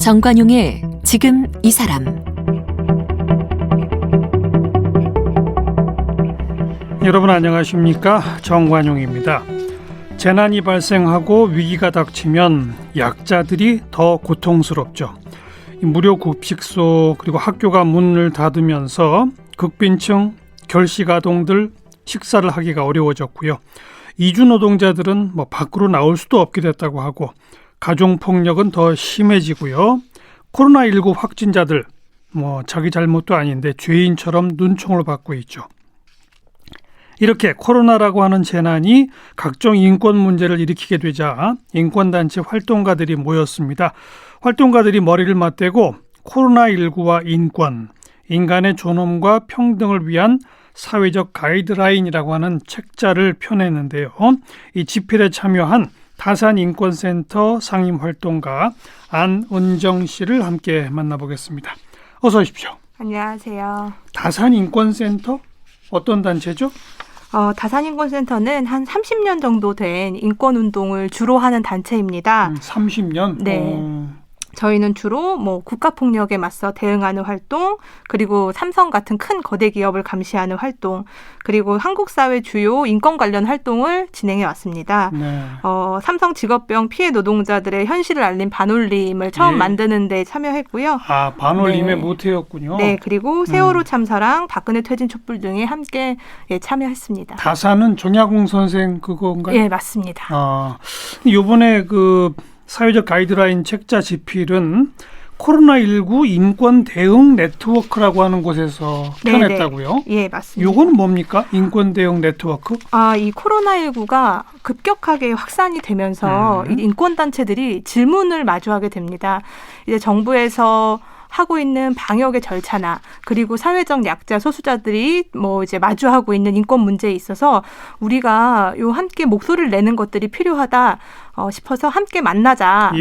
정관용의 지금 이 사람. 여러분 안녕하십니까? 정관용입니다. 재난이 발생하고 위기가 닥치면 약자들이 더 고통스럽죠. 무료 급식소 그리고 학교가 문을 닫으면서 극빈층, 결식아동들 식사를 하기가 어려워졌고요. 이주노동자들은 밖으로 나올 수도 없게 됐다고 하고 가정폭력은 더 심해지고요. 코로나19 확진자들 자기 잘못도 아닌데 죄인처럼 눈총을 받고 있죠. 이렇게 코로나라고 하는 재난이 각종 인권 문제를 일으키게 되자 인권단체 활동가들이 모였습니다. 활동가들이 머리를 맞대고 코로나19와 인권, 인간의 존엄과 평등을 위한 사회적 가이드라인이라고 하는 책자를 펴냈는데요. 이 집필에 참여한 다산인권센터 상임활동가 안은정 씨를 함께 만나보겠습니다. 어서 오십시오. 안녕하세요. 다산인권센터? 어떤 단체죠? 다산인권센터는 한 30년 정도 된 인권운동을 주로 하는 단체입니다. 30년? 네. 저희는 주로 국가폭력에 맞서 대응하는 활동, 그리고 삼성 같은 큰 거대 기업을 감시하는 활동, 그리고 한국 사회 주요 인권 관련 활동을 진행해 왔습니다. 네. 삼성 직업병 피해 노동자들의 현실을 알린 반올림을 처음 만드는 데 참여했고요. 아, 반올림의 모태였군요. 네, 그리고 세월호 참사랑 박근혜 퇴진 촛불 등에 함께 참여했습니다. 다산은 정약용 선생 그건가요? 네, 맞습니다. 이번에 사회적 가이드라인 책자 집필은 코로나19 인권 대응 네트워크라고 하는 곳에서 펴냈다고요? 예, 맞습니다. 요거는 뭡니까? 인권 대응 네트워크? 이 코로나19가 급격하게 확산이 되면서 이 인권단체들이 질문을 마주하게 됩니다. 이제 정부에서 하고 있는 방역의 절차나 그리고 사회적 약자 소수자들이 이제 마주하고 있는 인권 문제에 있어서 우리가 함께 목소리를 내는 것들이 필요하다 싶어서 함께 만나자.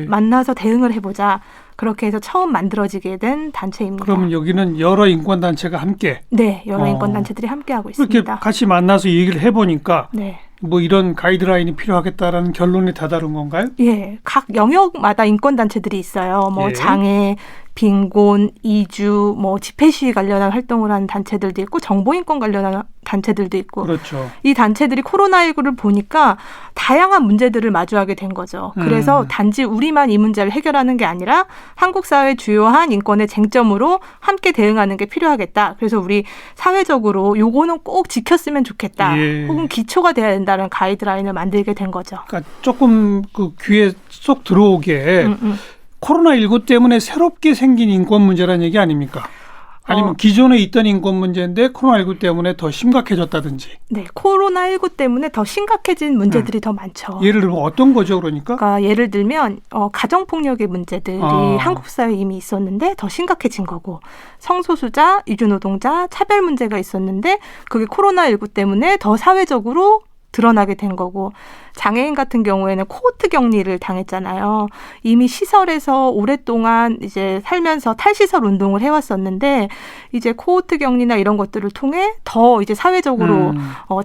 만나서 대응을 해보자. 그렇게 해서 처음 만들어지게 된 단체입니다. 그러면 여기는 여러 인권단체가 함께? 네, 여러 인권단체들이 함께하고 있습니다. 이렇게 같이 만나서 얘기를 해보니까 네. 이런 가이드라인이 필요하겠다라는 결론에 다다른 건가요? 예, 각 영역마다 인권단체들이 있어요. 장애, 빈곤, 이주, 집회시위 관련한 활동을 하는 단체들도 있고 정보인권 관련한 단체들도 있고. 그렇죠. 이 단체들이 코로나19를 보니까 다양한 문제들을 마주하게 된 거죠. 그래서 단지 우리만 이 문제를 해결하는 게 아니라 한국 사회 주요한 인권의 쟁점으로 함께 대응하는 게 필요하겠다. 그래서 우리 사회적으로 요거는 꼭 지켰으면 좋겠다. 혹은 기초가 돼야 된다는 가이드라인을 만들게 된 거죠. 그러니까 조금 귀에 쏙 들어오게 코로나19 때문에 새롭게 생긴 인권 문제라는 얘기 아닙니까? 아니면 기존에 있던 인권 문제인데 코로나19 때문에 더 심각해졌다든지. 네, 코로나19 때문에 더 심각해진 문제들이 더 많죠. 예를 들면 어떤 거죠, 그러니까? 예를 들면 가정폭력의 문제들이 한국 사회에 이미 있었는데 더 심각해진 거고, 성소수자, 이주노동자, 차별 문제가 있었는데 그게 코로나19 때문에 더 사회적으로 드러나게 된 거고, 장애인 같은 경우에는 코호트 격리를 당했잖아요. 이미 시설에서 오랫동안 이제 살면서 탈시설 운동을 해왔었는데 이제 코호트 격리나 이런 것들을 통해 더 이제 사회적으로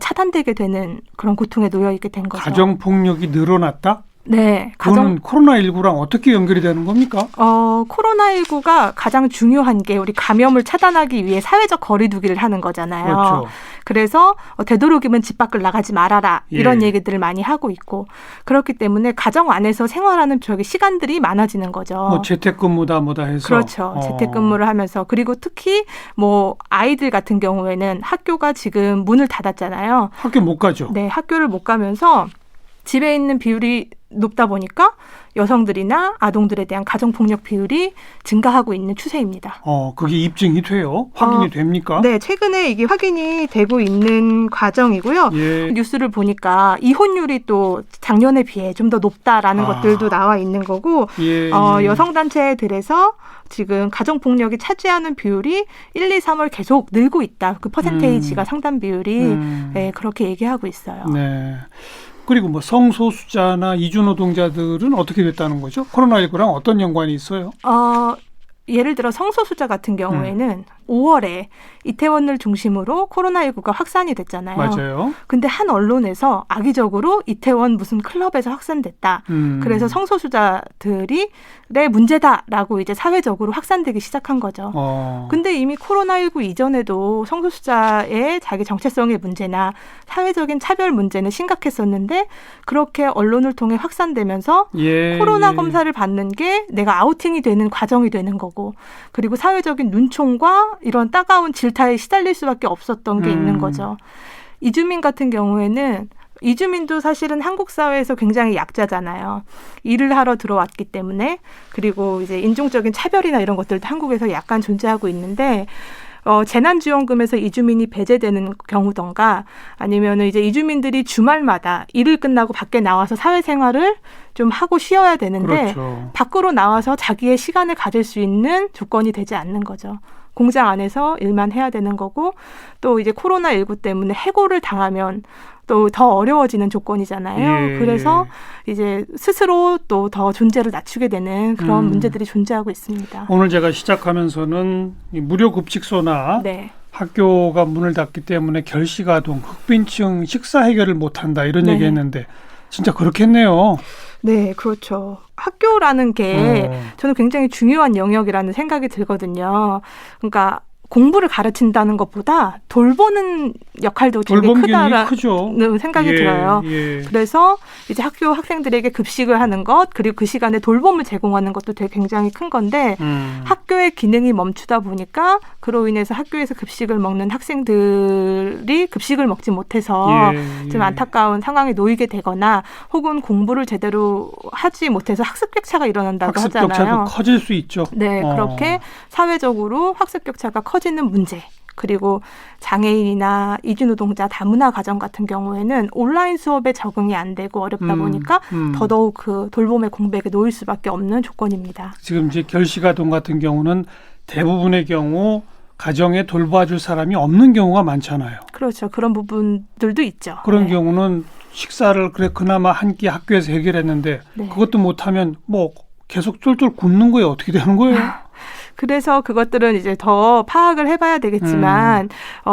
차단되게 되는 그런 고통에 놓여 있게 된 거죠. 가정 폭력이 늘어났다? 네. 그거는 코로나19랑 어떻게 연결이 되는 겁니까? 코로나19가 가장 중요한 게 우리 감염을 차단하기 위해 사회적 거리 두기를 하는 거잖아요. 그렇죠. 그래서 되도록이면 집 밖을 나가지 말아라. 이런 얘기들을 많이 하고 있고, 그렇기 때문에 가정 안에서 생활하는 시간들이 많아지는 거죠. 재택근무다 해서. 그렇죠. 재택근무를 하면서. 그리고 특히 아이들 같은 경우에는 학교가 지금 문을 닫았잖아요. 학교 못 가죠. 네. 학교를 못 가면서 집에 있는 비율이 높다 보니까 여성들이나 아동들에 대한 가정폭력 비율이 증가하고 있는 추세입니다. 그게 입증이 돼요? 확인이 됩니까? 네, 최근에 이게 확인이 되고 있는 과정이고요. 뉴스를 보니까 이혼율이 또 작년에 비해 좀 더 높다라는 것들도 나와 있는 거고, 여성단체들에서 지금 가정폭력이 차지하는 비율이 1, 2, 3월 계속 늘고 있다. 그 퍼센테이지가 상담 비율이 그렇게 얘기하고 있어요. 네. 그리고 성소수자나 이주노동자들은 어떻게 됐다는 거죠? 코로나19랑 어떤 연관이 있어요? 예를 들어 성소수자 같은 경우에는 5월에 이태원을 중심으로 코로나19가 확산이 됐잖아요. 맞아요. 근데 한 언론에서 악의적으로 이태원 무슨 클럽에서 확산됐다. 그래서 성소수자들이 내 문제다라고 이제 사회적으로 확산되기 시작한 거죠. 근데 이미 코로나19 이전에도 성소수자의 자기 정체성의 문제나 사회적인 차별 문제는 심각했었는데 그렇게 언론을 통해 확산되면서 코로나 검사를 받는 게 내가 아우팅이 되는 과정이 되는 거고 그리고 사회적인 눈총과 이런 따가운 질타에 시달릴 수밖에 없었던 게 있는 거죠. 이주민 같은 경우에는 이주민도 사실은 한국 사회에서 굉장히 약자잖아요. 일을 하러 들어왔기 때문에 그리고 이제 인종적인 차별이나 이런 것들도 한국에서 약간 존재하고 있는데 재난지원금에서 이주민이 배제되는 경우던가 아니면 이제 이주민들이 주말마다 일을 끝나고 밖에 나와서 사회생활을 좀 하고 쉬어야 되는데 그렇죠. 밖으로 나와서 자기의 시간을 가질 수 있는 조건이 되지 않는 거죠. 공장 안에서 일만 해야 되는 거고 또 이제 코로나19 때문에 해고를 당하면 또 더 어려워지는 조건이잖아요. 그래서 이제 스스로 또 더 존재를 낮추게 되는 그런 문제들이 존재하고 있습니다. 오늘 제가 시작하면서는 이 무료급식소나 네. 학교가 문을 닫기 때문에 결식아동, 흑빈층 식사 해결을 못한다 이런 얘기했는데 진짜 그렇겠네요. 네, 그렇죠. 학교라는 게 저는 굉장히 중요한 영역이라는 생각이 들거든요. 그러니까 공부를 가르친다는 것보다 돌보는 역할도 되게 크다라는 생각이 들어요. 그래서 이제 학교 학생들에게 급식을 하는 것 그리고 그 시간에 돌봄을 제공하는 것도 되게 굉장히 큰 건데 학교의 기능이 멈추다 보니까 그로 인해서 학교에서 급식을 먹는 학생들이 급식을 먹지 못해서 좀 안타까운 상황에 놓이게 되거나 혹은 공부를 제대로 하지 못해서 학습 격차가 일어난다고 하잖아요. 학습 격차도 커질 수 있죠. 네, 그렇게 사회적으로 학습 격차가 커지는 문제 그리고 장애인이나 이주노동자 다문화 가정 같은 경우에는 온라인 수업에 적응이 안 되고 어렵다 보니까 더더욱 그 돌봄의 공백에 놓일 수밖에 없는 조건입니다. 지금 이제 결식아동 같은 경우는 대부분의 경우 가정에 돌봐줄 사람이 없는 경우가 많잖아요. 그렇죠. 그런 부분들도 있죠. 그런 경우는 식사를 그나마 한 끼 학교에서 해결했는데 그것도 못하면 뭐 계속 쫄쫄 굶는 거예요. 어떻게 되는 거예요? 그래서 그것들은 이제 더 파악을 해봐야 되겠지만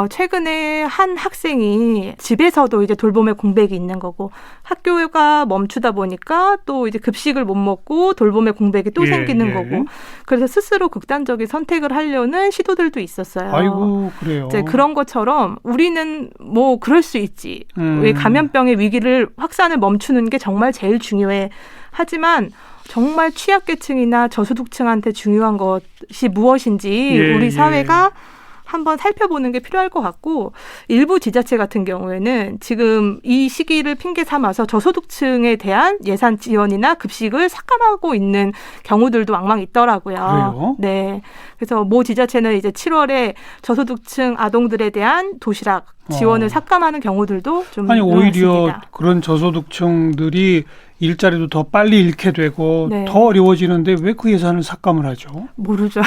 최근에 한 학생이 집에서도 이제 돌봄의 공백이 있는 거고 학교가 멈추다 보니까 또 이제 급식을 못 먹고 돌봄의 공백이 또 생기는 거고 그래서 스스로 극단적인 선택을 하려는 시도들도 있었어요. 아이고 그래요. 이제 그런 것처럼 우리는 뭐 그럴 수 있지. 왜 감염병의 위기를 확산을 멈추는 게 정말 제일 중요해. 하지만 정말 취약계층이나 저소득층한테 중요한 것이 무엇인지 우리 사회가 한번 살펴보는 게 필요할 것 같고 일부 지자체 같은 경우에는 지금 이 시기를 핑계 삼아서 저소득층에 대한 예산 지원이나 급식을 삭감하고 있는 경우들도 왕왕 있더라고요. 그래요? 네. 그래서 모 지자체는 이제 7월에 저소득층 아동들에 대한 도시락 지원을 삭감하는 경우들도 좀 아니 오히려 일어났습니다. 그런 저소득층들이 일자리도 더 빨리 잃게 되고 더 어려워지는데 왜 그 예산을 삭감을 하죠? 모르죠.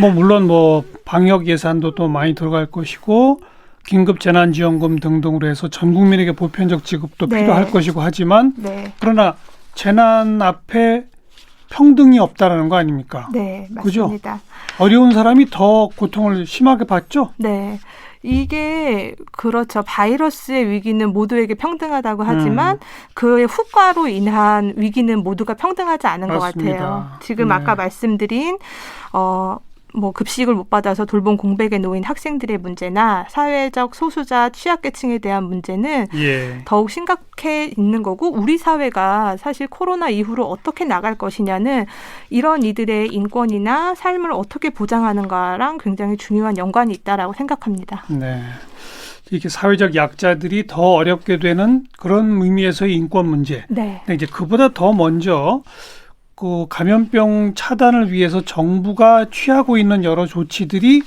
뭐 물론 뭐 방역 예산도 또 많이 들어갈 것이고 긴급 재난지원금 등등으로 해서 전 국민에게 보편적 지급도 필요할 것이고 하지만 그러나 재난 앞에 평등이 없다라는 거 아닙니까? 네, 맞습니다. 그죠? 어려운 사람이 더 고통을 심하게 받죠? 네. 이게 그렇죠. 바이러스의 위기는 모두에게 평등하다고 하지만 그의 후과로 인한 위기는 모두가 평등하지 않은 맞습니다. 것 같아요. 지금 아까 말씀드린 뭐 급식을 못 받아서 돌봄 공백에 놓인 학생들의 문제나 사회적 소수자 취약계층에 대한 문제는 더욱 심각해 있는 거고 우리 사회가 사실 코로나 이후로 어떻게 나갈 것이냐는 이런 이들의 인권이나 삶을 어떻게 보장하는가랑 굉장히 중요한 연관이 있다라고 생각합니다. 네. 이렇게 사회적 약자들이 더 어렵게 되는 그런 의미에서의 인권 문제. 네. 근데 이제 그보다 더 먼저 그 감염병 차단을 위해서 정부가 취하고 있는 여러 조치들이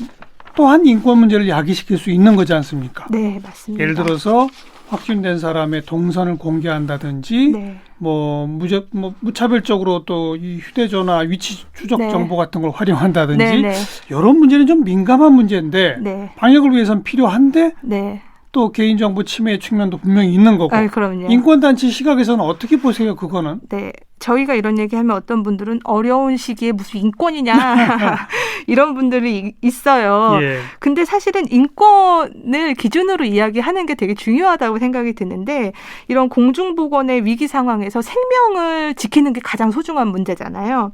또한 인권 문제를 야기시킬 수 있는 거지 않습니까? 네, 맞습니다. 예를 들어서 확진된 사람의 동선을 공개한다든지 뭐 무차별적으로 또 이 휴대전화 위치 추적 정보 같은 걸 활용한다든지 이런 문제는 좀 민감한 문제인데 방역을 위해서는 필요한데 또 개인정보 침해 측면도 분명히 있는 거고 그럼요. 인권단체 시각에서는 어떻게 보세요, 그거는? 네. 저희가 이런 얘기하면 어떤 분들은 어려운 시기에 무슨 인권이냐 이런 분들이 있어요. 예. 근데 사실은 인권을 기준으로 이야기하는 게 되게 중요하다고 생각이 드는데 이런 공중보건의 위기 상황에서 생명을 지키는 게 가장 소중한 문제잖아요.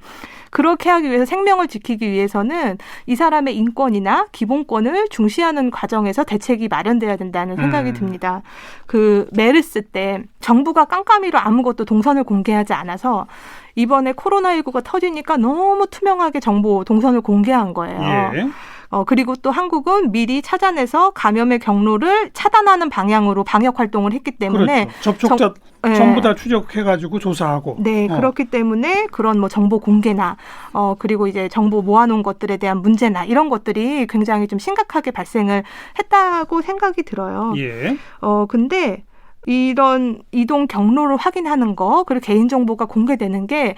그렇게 하기 위해서 생명을 지키기 위해서는 이 사람의 인권이나 기본권을 중시하는 과정에서 대책이 마련돼야 된다는 생각이 듭니다. 그 메르스 때 정부가 깜깜이로 아무것도 동선을 공개하지 않아서 이번에 코로나19가 터지니까 너무 투명하게 정보 동선을 공개한 거예요. 예. 그리고 또 한국은 미리 찾아내서 감염의 경로를 차단하는 방향으로 방역 활동을 했기 때문에 그렇죠. 접촉자 전부 다 추적해가지고 조사하고. 네, 그렇기 때문에 그런 뭐 정보 공개나 그리고 이제 정보 모아놓은 것들에 대한 문제나 이런 것들이 굉장히 좀 심각하게 발생을 했다고 생각이 들어요. 예. 근데 이런 이동 경로를 확인하는 거 그리고 개인정보가 공개되는 게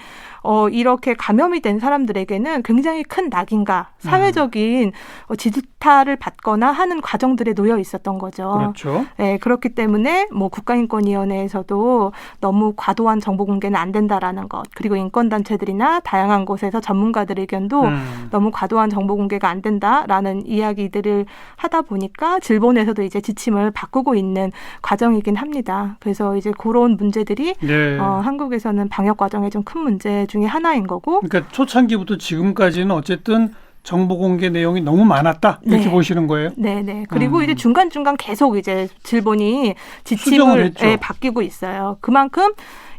이렇게 감염이 된 사람들에게는 굉장히 큰 낙인과 사회적인 지지타를 받거나 하는 과정들에 놓여 있었던 거죠. 그렇죠. 네, 그렇기 때문에 뭐 국가인권위원회에서도 너무 과도한 정보 공개는 안 된다라는 것 그리고 인권단체들이나 다양한 곳에서 전문가들 의견도 너무 과도한 정보 공개가 안 된다라는 이야기들을 하다 보니까 질본에서도 이제 지침을 바꾸고 있는 과정이긴 합니다. 그래서 이제 그런 문제들이 네. 한국에서는 방역 과정의 좀 큰 문제 중에 하나인 거고. 그러니까 초창기부터 지금까지는 어쨌든 정보 공개 내용이 너무 많았다 이렇게 네. 보시는 거예요. 네네. 그리고 이제 중간중간 계속 이제 질본이 수정을 지침을 했죠. 바뀌고 있어요. 그만큼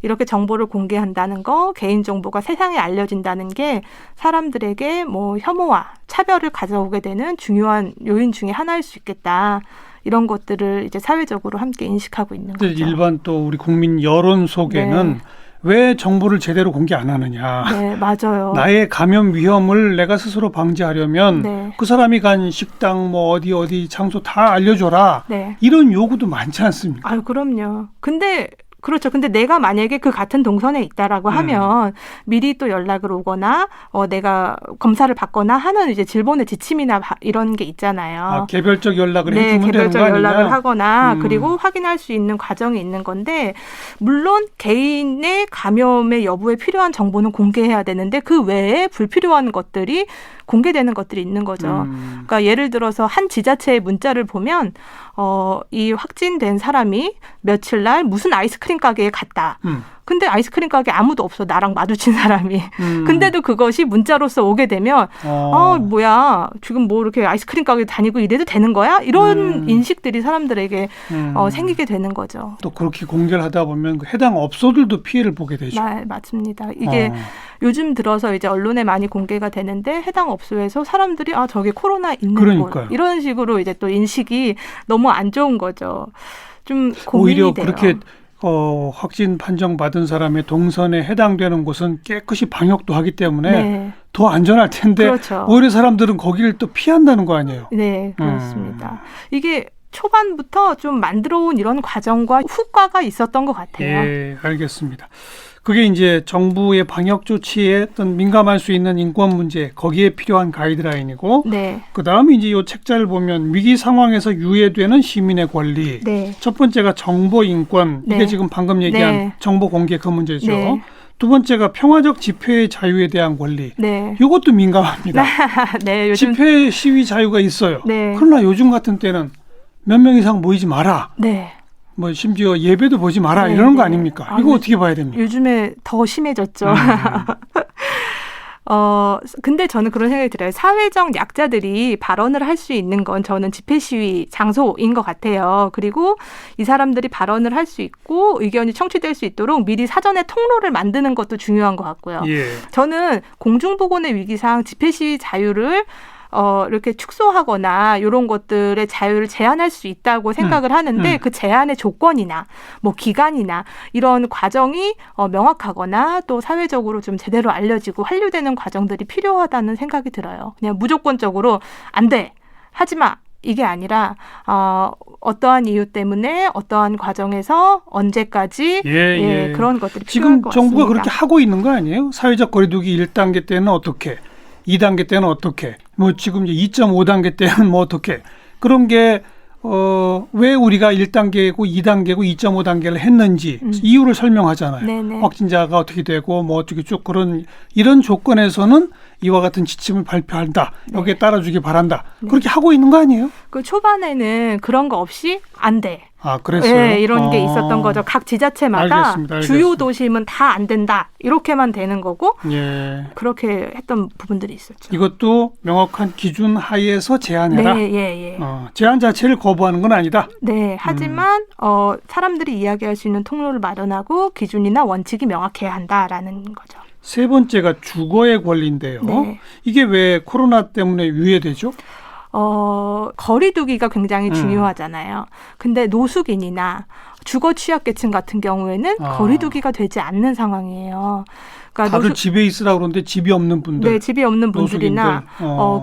이렇게 정보를 공개한다는 거, 개인정보가 세상에 알려진다는 게 사람들에게 뭐 혐오와 차별을 가져오게 되는 중요한 요인 중에 하나일 수 있겠다. 이런 것들을 이제 사회적으로 함께 인식하고 있는 거죠. 일반 또 우리 국민 여론 속에는 네. 왜 정보를 제대로 공개 안 하느냐. 네, 맞아요. 나의 감염 위험을 내가 스스로 방지하려면 네. 그 사람이 간 식당 뭐 어디 장소 다 알려줘라. 네. 이런 요구도 많지 않습니까? 아유, 그럼요. 근데 그렇죠. 근데 내가 만약에 그 같은 동선에 있다라고 하면 미리 또 연락을 오거나 내가 검사를 받거나 하는 이제 질본의 지침이나 이런 게 있잖아요. 개별적 연락을 네, 해주면 되는 거 개별적 아니냐? 연락을 하거나 그리고 확인할 수 있는 과정이 있는 건데 물론 개인의 감염의 여부에 필요한 정보는 공개해야 되는데 그 외에 불필요한 것들이 공개되는 것들이 있는 거죠. 그러니까 예를 들어서 한 지자체의 문자를 보면 이 확진된 사람이 며칠 날 무슨 아이스크림 가게에 갔다. 근데 아이스크림 가게 아무도 없어. 나랑 마주친 사람이. 근데도 그것이 문자로서 오게 되면 뭐야. 지금 뭐 이렇게 아이스크림 가게 다니고 이래도 되는 거야? 이런 인식들이 사람들에게 생기게 되는 거죠. 또 그렇게 공개를 하다 보면 그 해당 업소들도 피해를 보게 되죠. 네, 맞습니다. 이게 요즘 들어서 이제 언론에 많이 공개가 되는데 해당 업소에서 사람들이 저게 코로나 있는 그러니까요. 곳 이런 식으로 이제 또 인식이 너무 안 좋은 거죠. 좀 고민이 오히려 돼요. 그렇게 확진 판정 받은 사람의 동선에 해당되는 곳은 깨끗이 방역도 하기 때문에 네. 더 안전할 텐데 그렇죠. 오히려 사람들은 거기를 또 피한다는 거 아니에요. 네, 그렇습니다. 이게 초반부터 좀 만들어 온 이런 과정과 후과가 있었던 것 같아요. 예, 알겠습니다. 그게 이제 정부의 방역 조치에 어떤 민감할 수 있는 인권 문제, 거기에 필요한 가이드라인이고, 네. 그다음에 이제 이 책자를 보면 위기 상황에서 유예되는 시민의 권리. 네. 첫 번째가 정보 인권, 이게 네. 지금 방금 얘기한 네. 정보 공개 그 문제죠. 네. 두 번째가 평화적 집회의 자유에 대한 권리. 네. 이것도 민감합니다. 네, 요즘 집회 시위 자유가 있어요. 네. 그러나 요즘 같은 때는 몇 명 이상 모이지 마라. 네. 뭐 심지어 예배도 보지 마라 네, 이러는 거 네. 아닙니까? 이거 어떻게 봐야 됩니까? 요즘에 더 심해졌죠. 근데 저는 그런 생각이 들어요. 사회적 약자들이 발언을 할 수 있는 건 저는 집회 시위 장소인 것 같아요. 그리고 이 사람들이 발언을 할 수 있고 의견이 청취될 수 있도록 미리 사전에 통로를 만드는 것도 중요한 것 같고요. 예. 저는 공중보건의 위기상 집회 시위 자유를 이렇게 축소하거나 이런 것들의 자유를 제한할 수 있다고 생각을 하는데 그 제한의 조건이나 뭐 기간이나 이런 과정이 명확하거나 또 사회적으로 좀 제대로 알려지고 한류되는 과정들이 필요하다는 생각이 들어요. 그냥 무조건적으로 안 돼, 하지 마. 이게 아니라 어떠한 이유 때문에 어떠한 과정에서 언제까지 그런 것들이 필요할 지금 것 같습니다. 정부가 그렇게 하고 있는 거 아니에요? 사회적 거리두기 1단계 때는 어떻게, 2단계 때는 어떻게, 뭐 지금 이제 2.5단계 때는 뭐 어떻게 그런 게 왜 우리가 1단계고 2단계고 2.5단계를 했는지 이유를 설명하잖아요. 네네. 확진자가 어떻게 되고 뭐 어떻게 쭉 이런 조건에서는 이와 같은 지침을 발표한다. 여기에 따라주기 바란다. 네. 그렇게 하고 있는 거 아니에요? 그 초반에는 그런 거 없이 안 돼. 아, 그랬어요? 네, 이런 게 있었던 거죠. 각 지자체마다 알겠습니다. 주요 도심은 다 안 된다. 이렇게만 되는 거고 예. 그렇게 했던 부분들이 있었죠. 이것도 명확한 기준 하에서 제한해라. 네, 예. 제한 자체를 거부하는 건 아니다. 네, 하지만 사람들이 이야기할 수 있는 통로를 마련하고 기준이나 원칙이 명확해야 한다라는 거죠. 세 번째가 주거의 권리인데요. 네. 이게 왜 코로나 때문에 유예되죠? 거리두기가 굉장히 중요하잖아요. 근데 노숙인이나 주거 취약계층 같은 경우에는 거리두기가 되지 않는 상황이에요. 그러니까 다들 집에 있으라고 그러는데 집이 없는 분들. 네, 집이 없는 분들이나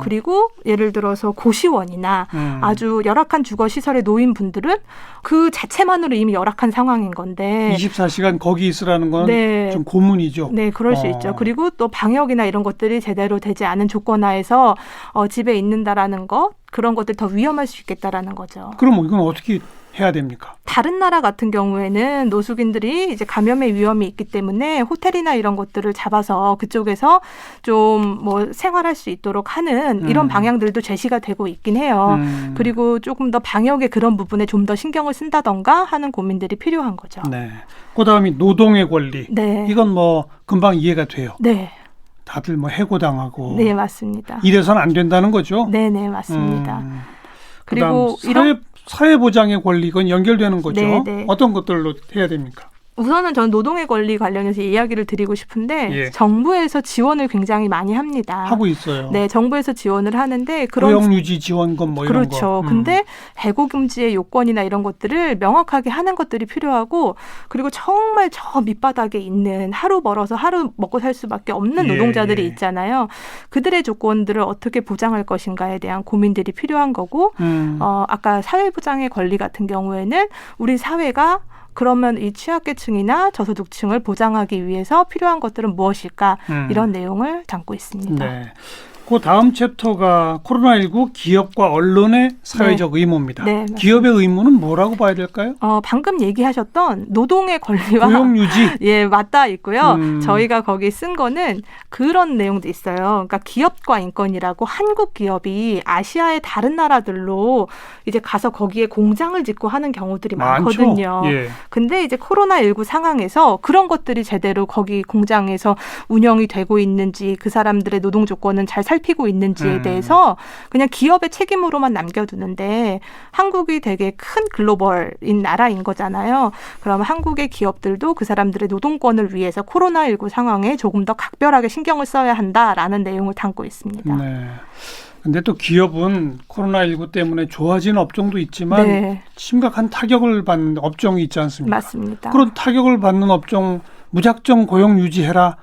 그리고 예를 들어서 고시원이나 아주 열악한 주거 시설에 놓인 분들은 그 자체만으로 이미 열악한 상황인 건데 24시간 거기 있으라는 건 네. 좀 고문이죠. 네, 그럴 수 있죠. 그리고 또 방역이나 이런 것들이 제대로 되지 않은 조건 하에서 집에 있는다라는 것, 그런 것들이 더 위험할 수 있겠다라는 거죠. 그럼 이건 어떻게 해야 됩니까? 다른 나라 같은 경우에는 노숙인들이 이제 감염의 위험이 있기 때문에 호텔이나 이런 것들을 잡아서 그쪽에서 좀 뭐 생활할 수 있도록 하는 이런 방향들도 제시가 되고 있긴 해요. 그리고 조금 더 방역의 그런 부분에 좀 더 신경을 쓴다던가 하는 고민들이 필요한 거죠. 네. 그다음이 노동의 권리. 네. 이건 뭐 금방 이해가 돼요. 네. 다들 뭐 해고당하고 네, 맞습니다. 이래서는 안 된다는 거죠. 네, 맞습니다. 그리고 그리고 사회보장의 권리 이건 연결되는 거죠. 네. 어떤 것들로 해야 됩니까? 우선은 저는 노동의 권리 관련해서 이야기를 드리고 싶은데 예. 정부에서 지원을 굉장히 많이 합니다. 하고 있어요. 네, 정부에서 지원을 하는데 그런 고용유지 지원금 뭐 이런 거. 그렇죠. 근데 해고 금지의 요건이나 이런 것들을 명확하게 하는 것들이 필요하고 그리고 정말 저 밑바닥에 있는 하루 벌어서 하루 먹고 살 수밖에 없는 노동자들이 있잖아요. 그들의 조건들을 어떻게 보장할 것인가에 대한 고민들이 필요한 거고 아까 사회보장의 권리 같은 경우에는 우리 사회가 그러면 이 취약계층이나 저소득층을 보장하기 위해서 필요한 것들은 무엇일까 이런 내용을 담고 있습니다. 네. 그 다음 챕터가 코로나19 기업과 언론의 사회적 의무입니다. 네, 기업의 의무는 뭐라고 봐야 될까요? 방금 얘기하셨던 노동의 권리와 고용유지. 예, 맞닿아 있고요. 저희가 거기 쓴 거는 그런 내용도 있어요. 그러니까 기업과 인권이라고 한국 기업이 아시아의 다른 나라들로 이제 가서 거기에 공장을 짓고 하는 경우들이 많거든요. 예. 근데 이제 코로나19 상황에서 그런 것들이 제대로 거기 공장에서 운영이 되고 있는지 그 사람들의 노동 조건은 잘 살피고 있는지에 대해서 그냥 기업의 책임으로만 남겨두는데 한국이 되게 큰 글로벌인 나라인 거잖아요. 그럼 한국의 기업들도 그 사람들의 노동권을 위해서 코로나19 상황에 조금 더 각별하게 신경을 써야 한다라는 내용을 담고 있습니다. 네. 근데 또 기업은 코로나19 때문에 좋아진 업종도 있지만 심각한 타격을 받는 업종이 있지 않습니까? 맞습니다. 그런 타격을 받는 업종 무작정 고용 유지해라.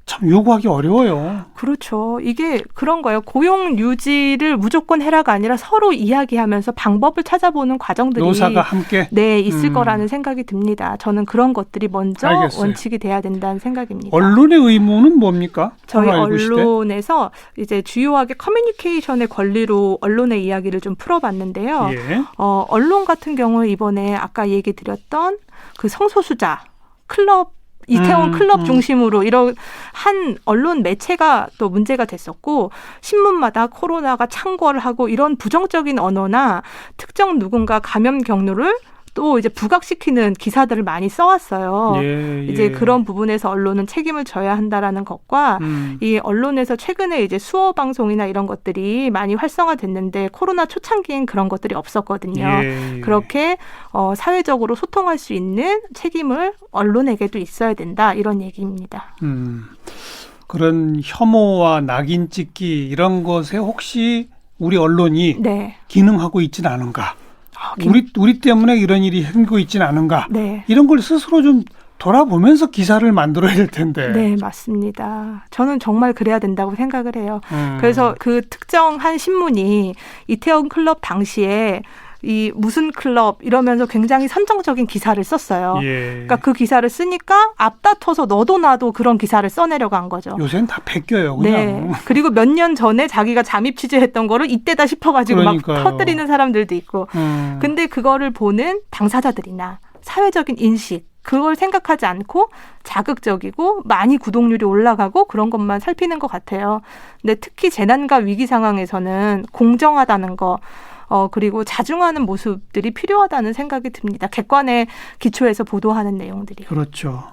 참 요구하기 어려워요. 그렇죠. 이게 그런 거예요. 고용 유지를 무조건 해라가 아니라 서로 이야기하면서 방법을 찾아보는 과정들이 노사가 함께 있을 거라는 생각이 듭니다. 저는 그런 것들이 먼저 알겠어요. 원칙이 돼야 된다는 생각입니다. 언론의 의무는 뭡니까? 저희 언론에서 이제 주요하게 커뮤니케이션의 권리로 언론의 이야기를 좀 풀어봤는데요. 예. 언론 같은 경우 이번에 아까 얘기 드렸던 그 성소수자 클럽 이태원 클럽 중심으로 이런 한 언론 매체가 또 문제가 됐었고 신문마다 코로나가 창궐을 하고 이런 부정적인 언어나 특정 누군가 감염 경로를 또 이제 부각시키는 기사들을 많이 써왔어요. 이제 그런 부분에서 언론은 책임을 져야 한다라는 것과 이 언론에서 최근에 이제 수어 방송이나 이런 것들이 많이 활성화됐는데 코로나 초창기엔 그런 것들이 없었거든요. 그렇게 사회적으로 소통할 수 있는 책임을 언론에게도 있어야 된다 이런 얘기입니다. 그런 혐오와 낙인 찍기 이런 것에 혹시 우리 언론이 기능하고 있지는 않은가? 우리 때문에 이런 일이 생기고 있지는 않은가? 이런 걸 스스로 좀 돌아보면서 기사를 만들어야 될 텐데. 네, 맞습니다. 저는 정말 그래야 된다고 생각을 해요. 그래서 그 특정 한 신문이 이태원 클럽 당시에 이 무슨 클럽 이러면서 굉장히 선정적인 기사를 썼어요. 예. 그러니까 그 기사를 쓰니까 앞다퉈서 너도 나도 그런 기사를 써내려간 거죠. 요새는 다 베껴요. 그냥. 네. 그리고 몇 년 전에 자기가 잠입 취재했던 거를 이때다 싶어가지고 그러니까요. 막 터뜨리는 사람들도 있고. 근데 그거를 보는 당사자들이나 사회적인 인식 그걸 생각하지 않고 자극적이고 많이 구독률이 올라가고 그런 것만 살피는 것 같아요. 근데 특히 재난과 위기 상황에서는 공정하다는 거 그리고 자중하는 모습들이 필요하다는 생각이 듭니다. 객관의 기초에서 보도하는 내용들이. 그렇죠.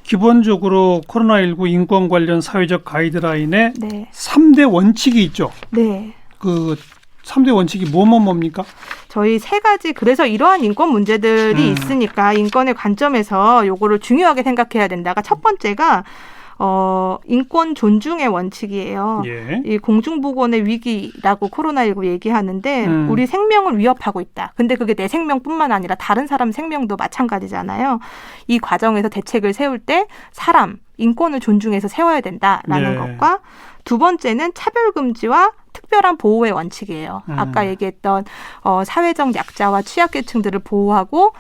기본적으로 코로나19 인권 관련 사회적 가이드라인에 네. 3대 원칙이 있죠. 네. 그 3대 원칙이 뭡니까? 저희 세 가지 그래서 이러한 인권 문제들이 있으니까 인권의 관점에서 요거를 중요하게 생각해야 된다가 첫 번째가 인권 존중의 원칙이에요. 예. 이 공중보건의 위기라고 코로나19 얘기하는데 우리 생명을 위협하고 있다. 근데 그게 내 생명뿐만 아니라 다른 사람 생명도 마찬가지잖아요. 이 과정에서 대책을 세울 때 사람, 인권을 존중해서 세워야 된다라는 네. 것과 두 번째는 차별금지와 특별한 보호의 원칙이에요. 아까 얘기했던 사회적 약자와 취약계층들을 보호하고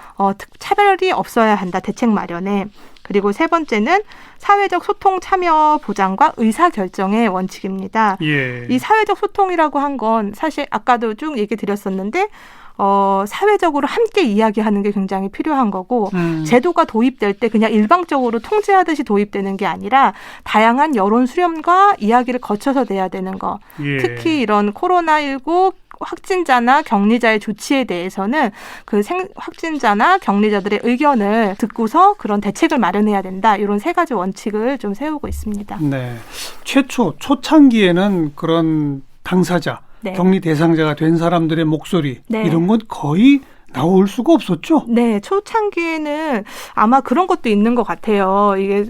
차별이 없어야 한다. 대책 마련에. 그리고 세 번째는 사회적 소통 참여 보장과 의사결정의 원칙입니다. 예. 이 사회적 소통이라고 한 건 사실 아까도 쭉 얘기 드렸었는데 사회적으로 함께 이야기하는 게 굉장히 필요한 거고 제도가 도입될 때 그냥 일방적으로 통제하듯이 도입되는 게 아니라 다양한 여론 수렴과 이야기를 거쳐서 돼야 되는 거. 예. 특히 이런 코로나19 확진자나 격리자의 조치에 대해서는 그 확진자나 격리자들의 의견을 듣고서 그런 대책을 마련해야 된다. 이런 세 가지 원칙을 좀 세우고 있습니다. 네. 초창기에는 그런 당사자, 네. 격리 대상자가 된 사람들의 목소리 네. 이런 건 거의 나올 수가 없었죠. 네, 초창기에는 아마 그런 것도 있는 것 같아요. 이게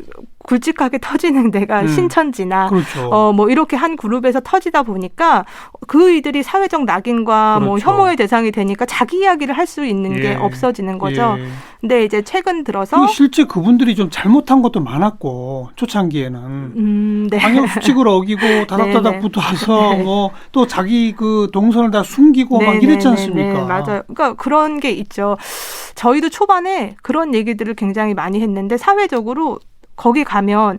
굵직하게 터지는 데가 신천지나 그렇죠. 뭐 이렇게 한 그룹에서 터지다 보니까 그 이들이 사회적 낙인과 그렇죠. 뭐 혐오의 대상이 되니까 자기 이야기를 할 수 있는 게 예. 없어지는 거죠. 예. 근데 이제 최근 들어서 그리고 실제 그분들이 좀 잘못한 것도 많았고 초창기에는 네. 방역 수칙을 어기고 다닥다닥 네, 네. 붙어서 네. 뭐 또 자기 그 동선을 다 숨기고 막 이랬지 않습니까? 네, 맞아요. 그러니까 그런 게 있죠. 저희도 초반에 그런 얘기들을 굉장히 많이 했는데 사회적으로 거기 가면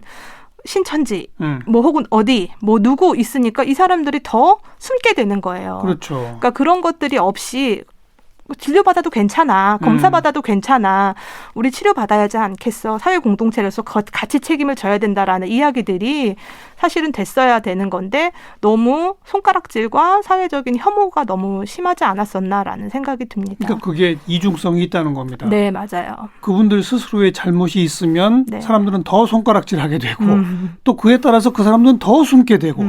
신천지 뭐 혹은 어디 뭐 누구 있으니까 이 사람들이 더 숨게 되는 거예요. 그렇죠. 그러니까 그런 것들이 없이 진료받아도 괜찮아. 검사받아도 괜찮아. 우리 치료받아야 하지 않겠어. 사회 공동체로서 같이 책임을 져야 된다라는 이야기들이 사실은 됐어야 되는 건데 너무 손가락질과 사회적인 혐오가 너무 심하지 않았었나라는 생각이 듭니다. 그러니까 그게 이중성이 있다는 겁니다. 네, 맞아요. 그분들 스스로의 잘못이 있으면 네. 사람들은 더 손가락질하게 되고 또 그에 따라서 그 사람들은 더 숨게 되고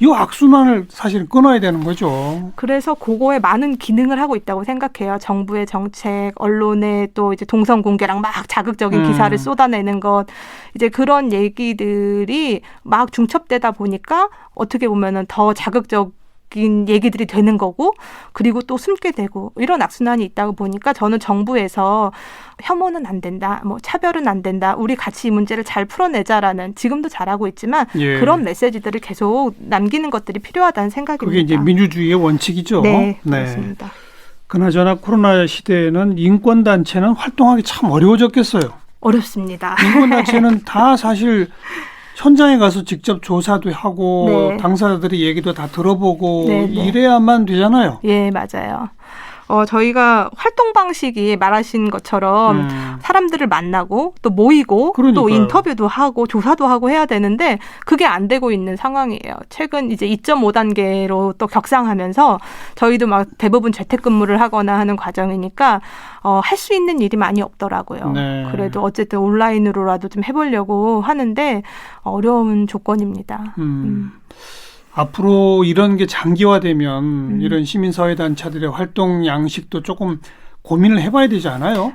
이 악순환을 사실 끊어야 되는 거죠. 그래서 그거에 많은 기능을 하고 있다고 생각해요. 정부의 정책, 언론의 또 이제 동선 공개랑 막 자극적인 기사를 쏟아내는 것, 이제 그런 얘기들이 막 중첩되다 보니까 어떻게 보면은 더 자극적인 얘기들이 되는 거고, 그리고 또 숨게 되고 이런 악순환이 있다고 보니까 저는 정부에서 혐오는 안 된다, 뭐 차별은 안 된다, 우리 같이 이 문제를 잘 풀어내자라는 지금도 잘하고 있지만 예. 그런 메시지들을 계속 남기는 것들이 필요하다는 생각입니다. 그게 이제 민주주의의 원칙이죠. 네, 그렇습니다. 그나저나 코로나 시대에는 인권단체는 활동하기 참 어려워졌겠어요. 어렵습니다. 인권단체는 다 사실 현장에 가서 직접 조사도 하고 네. 당사자들의 얘기도 다 들어보고 네, 네. 이래야만 되잖아요. 예, 맞아요. 저희가 활동 방식이 말하신 것처럼 사람들을 만나고 또 모이고 그러니까요. 또 인터뷰도 하고 조사도 하고 해야 되는데 그게 안 되고 있는 상황이에요. 최근 이제 2.5단계로 또 격상하면서 저희도 막 대부분 재택근무를 하거나 하는 과정이니까 할 수 있는 일이 많이 없더라고요. 네. 그래도 어쨌든 온라인으로라도 좀 해보려고 하는데 어려운 조건입니다. 앞으로 이런 게 장기화되면 이런 시민사회단체들의 활동 양식도 조금 고민을 해봐야 되지 않아요?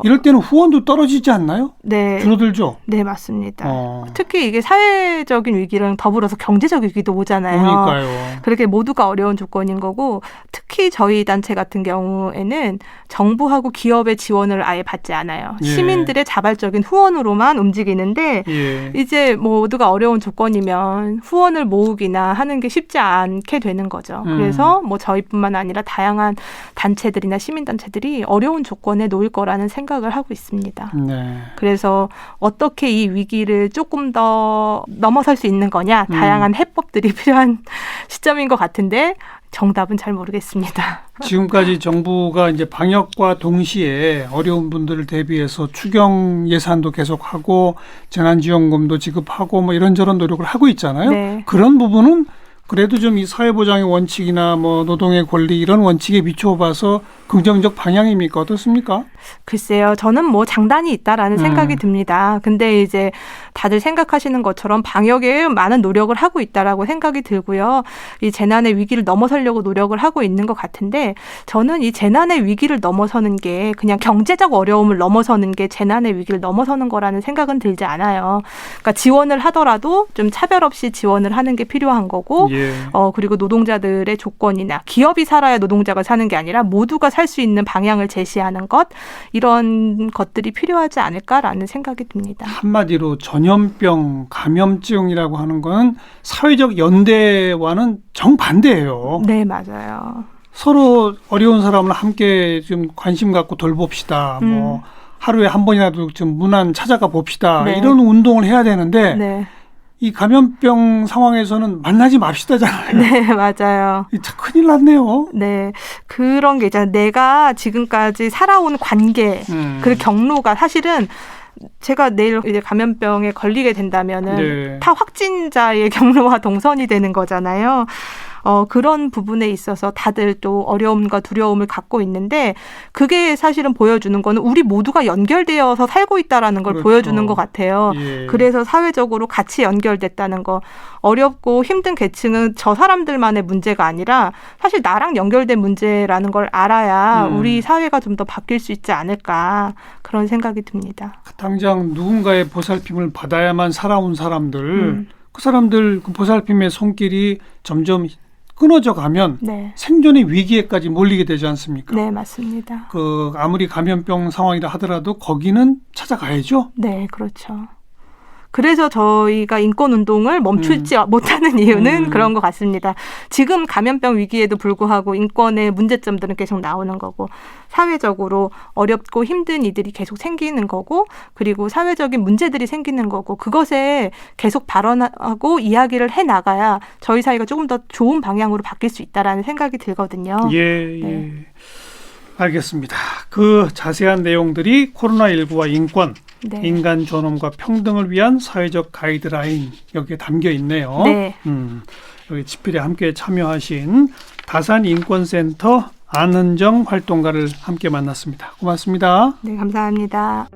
이럴 때는 후원도 떨어지지 않나요? 네. 줄어들죠? 네, 맞습니다. 어. 특히 이게 사회적인 위기랑 더불어서 경제적 위기도 오잖아요. 그러니까요. 그렇게 모두가 어려운 조건인 거고 특히 특히 저희 단체 같은 경우에는 정부하고 기업의 지원을 아예 받지 않아요. 예. 시민들의 자발적인 후원으로만 움직이는데 예. 이제 모두가 어려운 조건이면 후원을 모으기나 하는 게 쉽지 않게 되는 거죠. 그래서 뭐 저희뿐만 아니라 다양한 단체들이나 시민단체들이 어려운 조건에 놓일 거라는 생각을 하고 있습니다. 네. 그래서 어떻게 이 위기를 조금 더 넘어설 수 있는 거냐, 다양한 해법들이 필요한 시점인 것 같은데 정답은 잘 모르겠습니다. 지금까지 정부가 이제 방역과 동시에 어려운 분들을 대비해서 추경 예산도 계속하고 재난지원금도 지급하고 뭐 이런저런 노력을 하고 있잖아요. 네. 그런 부분은 그래도 좀 이 사회보장의 원칙이나 뭐 노동의 권리 이런 원칙에 비춰봐서 긍정적 방향입니까? 어떻습니까? 글쎄요. 저는 뭐 장단이 있다라는 생각이 듭니다. 근데 이제 다들 생각하시는 것처럼 방역에 많은 노력을 하고 있다라고 생각이 들고요. 이 재난의 위기를 넘어서려고 노력을 하고 있는 것 같은데 저는 이 재난의 위기를 넘어서는 게 그냥 경제적 어려움을 넘어서는 게 재난의 위기를 넘어서는 거라는 생각은 들지 않아요. 그러니까 지원을 하더라도 좀 차별 없이 지원을 하는 게 필요한 거고 예. 그리고 노동자들의 조건이나 기업이 살아야 노동자가 사는 게 아니라 모두가 살 수 있는 방향을 제시하는 것 이런 것들이 필요하지 않을까라는 생각이 듭니다. 한마디로 전염병, 감염증이라고 하는 건 사회적 연대와는 정반대예요. 네, 맞아요. 서로 어려운 사람을 함께 좀 관심 갖고 돌봅시다. 뭐 하루에 한 번이라도 좀 문안 찾아가 봅시다. 네. 이런 운동을 해야 되는데 네, 이 감염병 상황에서는 만나지 맙시다잖아요. 네, 맞아요. 참 큰일 났네요. 네, 그런 게 있잖아요. 내가 지금까지 살아온 관계, 그 경로가 사실은 제가 내일 이제 감염병에 걸리게 된다면은 네. 타 확진자의 경로와 동선이 되는 거잖아요. 그런 부분에 있어서 다들 또 어려움과 두려움을 갖고 있는데 그게 사실은 보여주는 거는 우리 모두가 연결되어서 살고 있다라는 걸 그렇죠. 보여주는 것 같아요. 예. 그래서 사회적으로 같이 연결됐다는 거. 어렵고 힘든 계층은 저 사람들만의 문제가 아니라 사실 나랑 연결된 문제라는 걸 알아야 우리 사회가 좀 더 바뀔 수 있지 않을까 그런 생각이 듭니다. 당장 누군가의 보살핌을 받아야만 살아온 사람들, 그 사람들 그 보살핌의 손길이 점점 끊어져 가면 네, 생존의 위기에까지 몰리게 되지 않습니까? 네, 맞습니다. 그 아무리 감염병 상황이라 하더라도 거기는 찾아가야죠. 네, 그렇죠. 그래서 저희가 인권운동을 멈추지 못하는 이유는 그런 것 같습니다. 지금 감염병 위기에도 불구하고 인권의 문제점들은 계속 나오는 거고 사회적으로 어렵고 힘든 이들이 계속 생기는 거고 그리고 사회적인 문제들이 생기는 거고 그것에 계속 발언하고 이야기를 해나가야 저희 사회가 조금 더 좋은 방향으로 바뀔 수 있다라는 생각이 들거든요. 예, 예. 네. 알겠습니다. 그 자세한 내용들이 코로나19와 인권, 네. 인간 존엄과 평등을 위한 사회적 가이드라인 여기에 담겨 있네요. 네. 여기 집필에 함께 참여하신 다산인권센터 안은정 활동가를 함께 만났습니다. 고맙습니다. 네, 감사합니다.